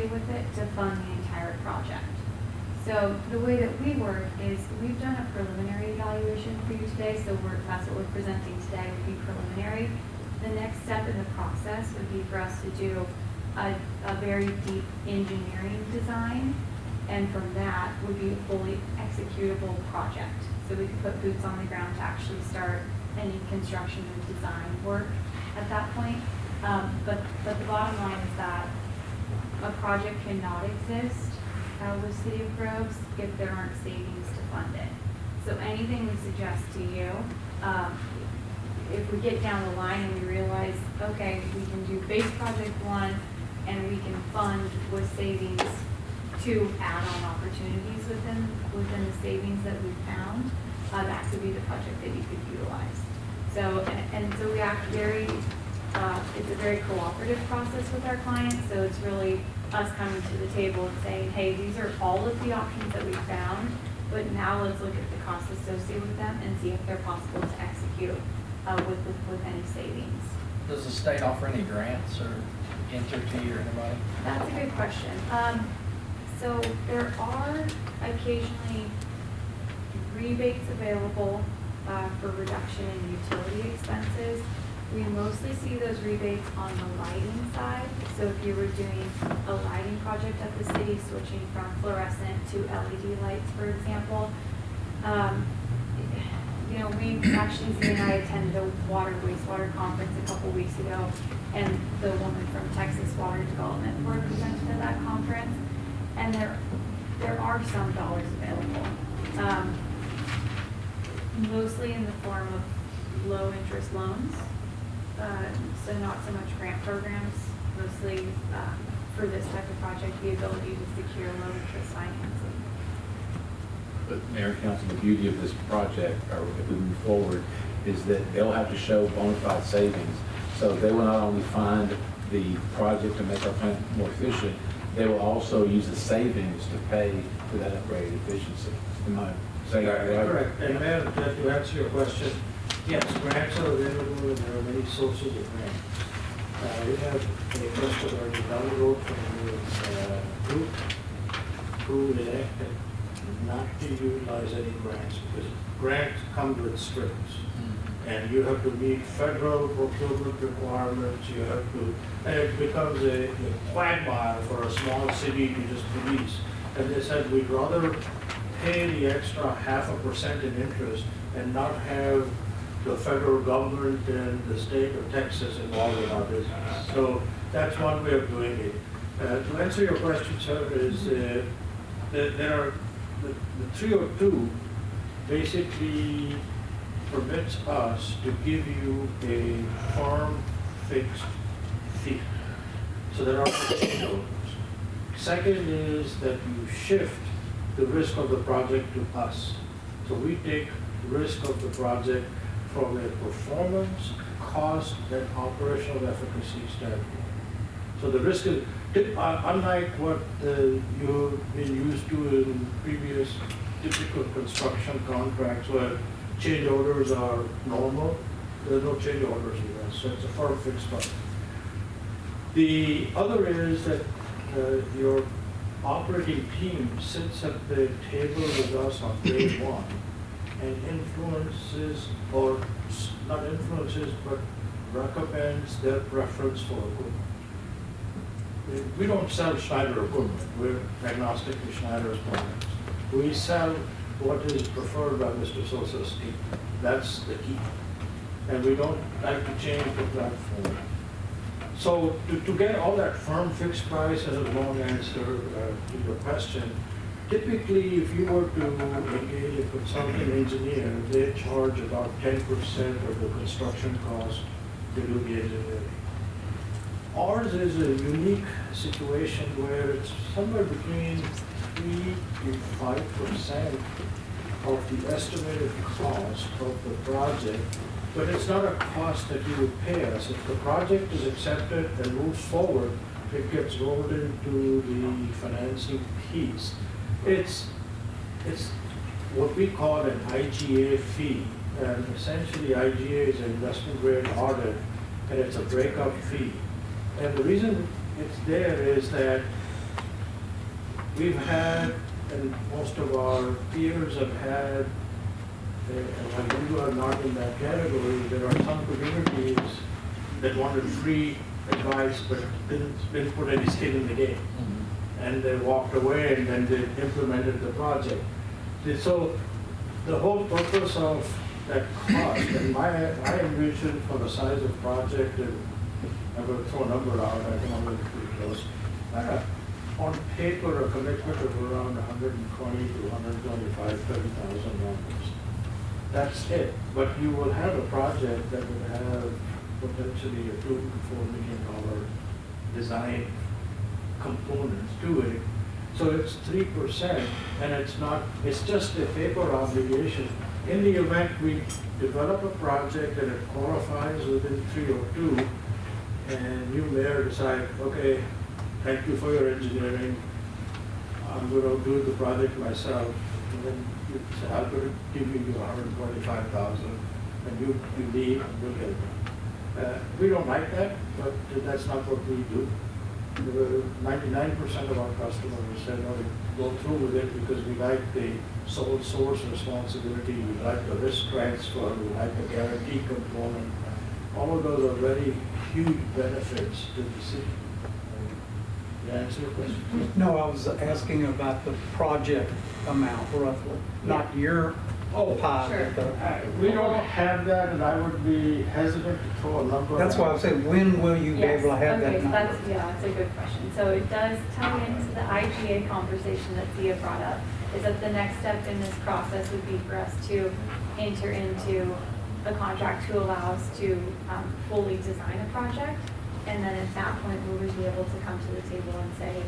associated with it to fund the entire project. So the way that we work is we've done a preliminary evaluation for you today, so that's what we're presenting today would be preliminary. The next step in the process would be for us to do a very deep engineering design, and from that would be a fully executable project. So we could put boots on the ground to actually start any construction and design work at that point. But the bottom line is that a project cannot exist with City of Groves if there aren't savings to fund it. So anything we suggest to you, if we get down the line and we realize, okay, we can do base project one and we can fund with savings to add-on opportunities within the savings that we've found, that could be the project that you could utilize. So, and so we act very, it's a very cooperative process with our clients, so it's really us coming to the table and saying, hey, these are all of the options that we found, but now let's look at the costs associated with them and see if they're possible to execute with any savings. Does the state offer any grants or Entergy or anybody? That's a good question. So there are occasionally rebates available for reduction in utility expenses. We mostly see those rebates on the lighting side. So if you were doing a lighting project at the city, switching from fluorescent to LED lights, for example, you know, we actually, Z and I attended a wastewater conference a couple weeks ago, and the woman from Texas Water Development Board presented at that conference, and there are some dollars available, mostly in the form of low interest loans, so not so much grant programs, mostly for this type of project, the ability to secure low interest financing. But Mayor, Council, the beauty of this project, or if we move forward, is that they'll have to show bona fide savings. So they will not only fund the project to make our plant more efficient, they will also use the savings to pay for that upgraded efficiency. Am I saying that right? Correct. And Mayor, to answer your question, yes, grants are available and there are many sources of grants. We have a customer down the road from the group who elected not to utilize any grants because grants come with strings. And you have to meet federal procurement requirements, you have to, and it becomes a quagmire for a small city to just police. And they said, we'd rather pay the extra 0.5% in interest and not have the federal government and the state of Texas involved in our business. So that's one way of doing it. To answer your question, sir, is there are the 302 basically permits us to give you a firm fixed fee. So there are no change orders. Second is that you shift the risk of the project to us. So we take risk of the project from a performance, cost, and operational efficacy standpoint. So the risk is, unlike what you've been used to in previous typical construction contracts where change orders are normal, there are no change orders with us, so it's a firm fixed price. The other is that your operating team sits at the table with us on day one and influences, or not influences, but recommends their preference for equipment. We don't sell Schneider equipment. We're agnostic to Schneider's products. We sell what is preferred by Mr. Sosa's team. That's the key. And we don't like to change the platform. So to get all that firm fixed price as a long answer to your question, typically if you were to engage a consulting engineer, they charge about 10% of the construction cost to do the engineering. Ours is a unique situation where it's somewhere between 3 to 5% of the estimated cost of the project, but it's not a cost that you would pay us. If the project is accepted and moves forward, it gets rolled into the financing piece. It's what we call an IGA fee, and essentially IGA is an investment grade audit, and it's a breakup fee. And the reason it's there is that we've had, and most of our peers have had, and when you are not in that category, there are some communities that wanted free advice but didn't put any skin in the game. And they walked away and then they implemented the project. So the whole purpose of that cost, and my envision for the size of project, and I'm going to throw a number out, I think I'm going to be pretty close. On paper, a commitment of around 120 to 125, $30,000. That's it. But you will have a project that will have potentially a $2 to $4 million design components to it. So it's 3%, and it's just a paper obligation. In the event we develop a project and it qualifies within 302, and you mayor decide, okay, thank you for your engineering, I'm going to do the project myself, and then you say, I'm going to give you $125,000, and you leave, and we'll get it. We don't like that, but that's not what we do. 99% of our customers said, no, go through with it because we like the sole source responsibility, we like the risk transfer, we like the guarantee component. All of those are very huge benefits to the city. Did I answer your question? No, I was asking about the project amount roughly, not your pie. Sure. but the- We don't have that, and I would be hesitant to throw a number. That's why I was saying, when will you be Yes, able to have okay, that so number? that's a good question. So it does tie into the IGA conversation that Thea brought up, is that the next step in this process would be for us to enter into a contract to allow us to fully design a project. And then at that point, we would be able to come to the table and say,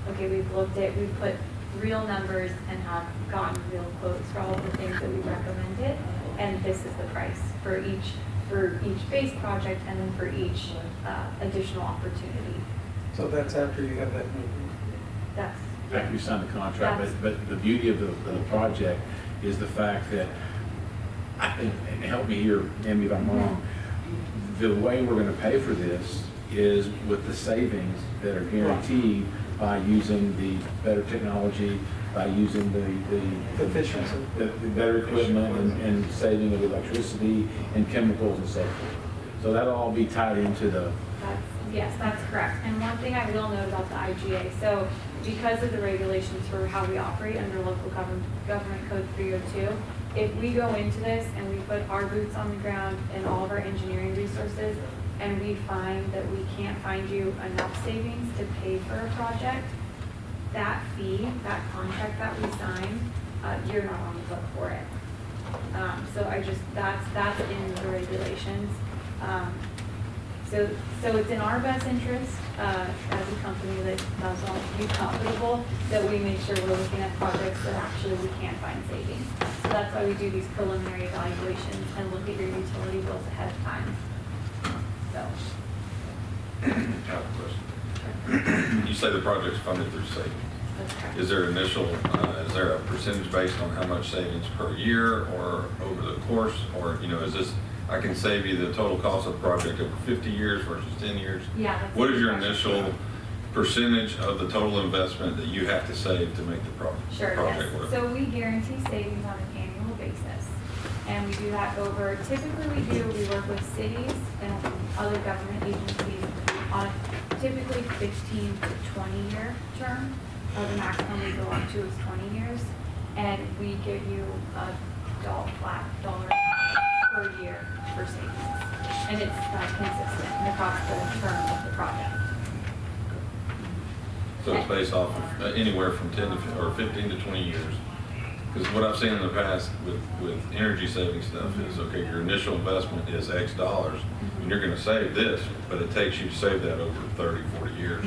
okay, we've looked at, we've put real numbers and have gotten real quotes for all of the things that we recommended. And this is the price for each base project and then for each additional opportunity. So that's after you have that meeting. That's, After you sign the contract, That's- but the beauty of the project is the fact that, I think, and help me here, Amy, if I'm wrong, the way we're gonna pay for this is with the savings that are guaranteed by using the better technology, by using the Efficiency. the better equipment and saving of electricity and chemicals and so forth. So that'll all be tied into the, yes, that's correct. And one thing I will note about the IGA, so because of the regulations for how we operate under local government code 302, if we go into this and we put our boots on the ground and all of our engineering resources, and we find that we can't find you enough savings to pay for a project, that fee, that contract that we sign, you're not on the hook for it. So that's in the regulations. So it's in our best interest, as a company that does want to be profitable, that we make sure we're looking at projects that actually we can find savings. So that's why we do these preliminary evaluations and look at your utility bills ahead of time. So, I have a question. You say the project's funded through savings. that's correct. Is there is there a percentage based on how much savings per year or over the course? Or, is this, I can save you the total cost of the project over 50 years versus 10 years? Yeah. that's a What is good your question. initial percentage of the total investment that you have to save to make the Sure, project yes. work? So we guarantee savings on an annual basis. And we do that over, typically we work with cities and other government agencies on typically 15 to 20 year term. The maximum we go up to is 20 years. And we give you a flat dollar per year for savings. And it's consistent across the term of the project. So it's based off of anywhere from 10 to or 15 to 20 years. Because what I've seen in the past with energy saving stuff is, okay, your initial investment is X dollars, and you're gonna save this, but it takes you to save that over 30, 40 years.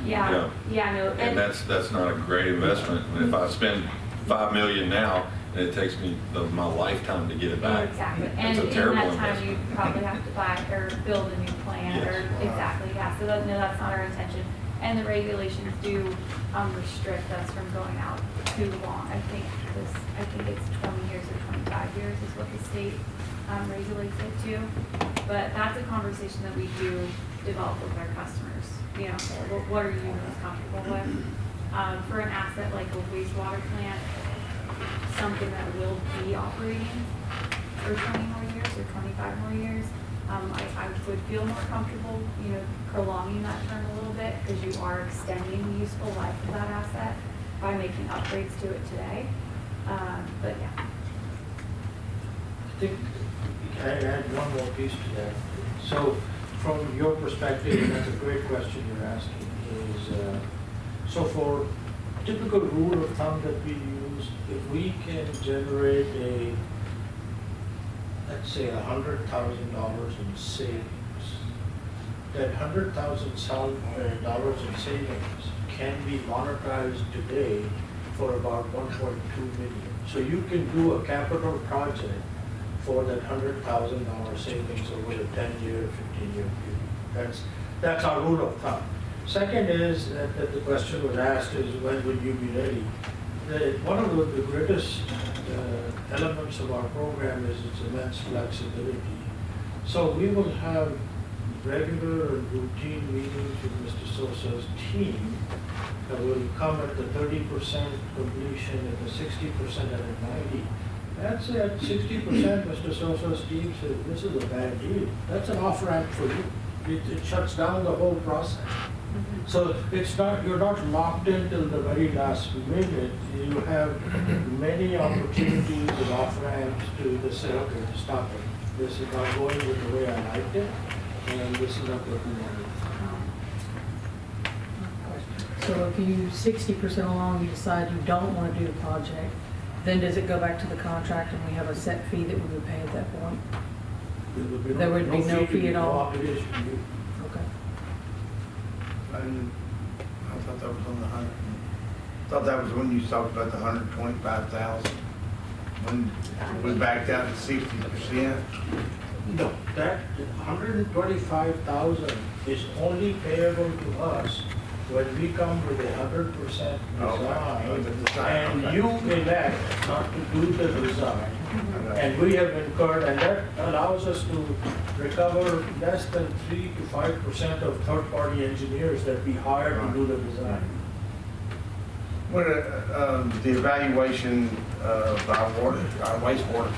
Yeah, no. And that's not a great investment. And if I spend $5 million now, and it takes me my lifetime to get it back. Exactly, and It's a in terrible that time, you investment. probably have to buy or build a new plant, or, Yes. exactly, yeah, so no, that's not our intention. And the regulations do restrict us from going out too long. I think it's 20 years or 25 years is what the state regulates it to. But that's a conversation that we do develop with our customers. What are you most comfortable with? For an asset like a wastewater plant, something that will be operating for 20 more years or 25 more years, I would feel more comfortable, prolonging that term a little bit, because you are extending the useful life of that asset by making upgrades to it today. But yeah. I think I add one more piece to that. So from your perspective, and that's a great question you're asking, is so for typical rule of thumb that we use, if we can generate let's say $100,000 in savings, that $100,000 in savings can be monetized today for about 1.2 million. So you can do a capital project for that $100,000 savings over a 10-year, 15-year period. That's our rule of thumb. Second is that the question was asked is when will you be ready? One of the greatest elements of our program is its immense flexibility. So we will have regular and routine meetings with Mr. Sosa's team that will come at the 30% completion, at the 60%, and at 90%. That's at 60%, Mr. Sosa's team says, this is a bad deal. That's an off-ramp for you. It shuts down the whole process. So you're not locked in till the very last minute. You have many opportunities and off-ramps to say, okay, stop it. This is not going with the way I liked it, and this is not what we wanted. So if you 60% along, you decide you don't want to do the project, then does it go back to the contract and we have a set fee that we would pay at that point? There would be no fee at all? Obligation to you. Okay. I thought that was on the 100. Thought that was when you talked about the 125,000. When we backed out at 60%. No, that 125,000 is only payable to us when we come with 100% Okay. design, and you elect not to do the design. Okay. And we have incurred, and that allows us to recover less than 3 to 5% of third-party engineers that we hire to do the design. What, the evaluation of our wastewater